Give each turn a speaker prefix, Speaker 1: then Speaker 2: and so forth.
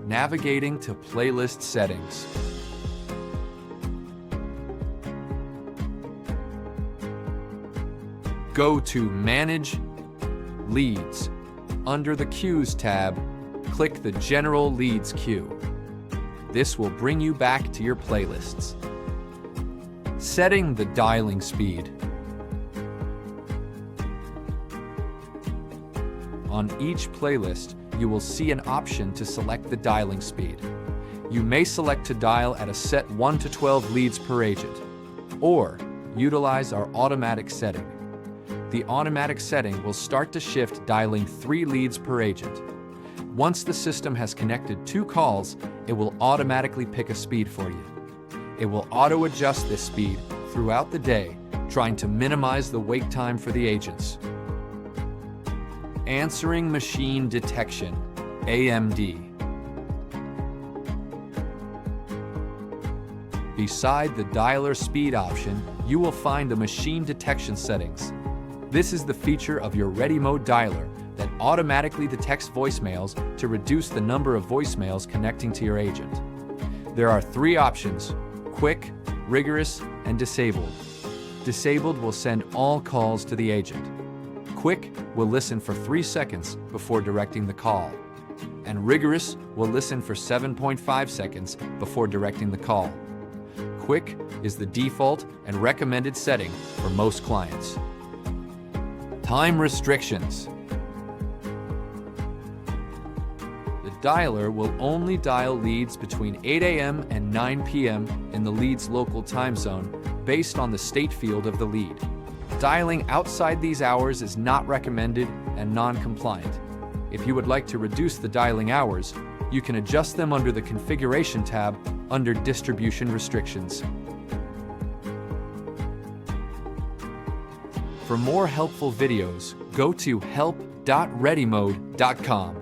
Speaker 1: Navigating to playlist settings. Go to Manage Leads. Under the Queues tab, click the General Leads queue. This will bring you back to your playlists. Setting the dialing speed. On each playlist, you will see an option to select the dialing speed. You may select to dial at a set 1 to 12 leads per agent, or utilize our automatic setting. The automatic setting will start to shift dialing 3 leads per agent. Once the system has connected 2 calls, it will automatically pick a speed for you. It will auto-adjust this speed throughout the day, trying to minimize the wait time for the agents. Answering Machine Detection, AMD. Beside the dialer speed option, you will find the machine detection settings. This is the feature of your Readymode dialer that automatically detects voicemails to reduce the number of voicemails connecting to your agent. There are 3 options: quick, rigorous, and disabled. Disabled will send all calls to the agent. Quick will listen for 3 seconds before directing the call. And rigorous will listen for 7.5 seconds before directing the call. Quick is the default and recommended setting for most clients. Time restrictions. The dialer will only dial leads between 8 a.m. and 9 p.m. in the lead's local time zone based on the state field of the lead. Dialing outside these hours is not recommended and non-compliant. If you would like to reduce the dialing hours, you can adjust them under the Configuration tab under Distribution Restrictions. For more helpful videos, go to help.readymode.com.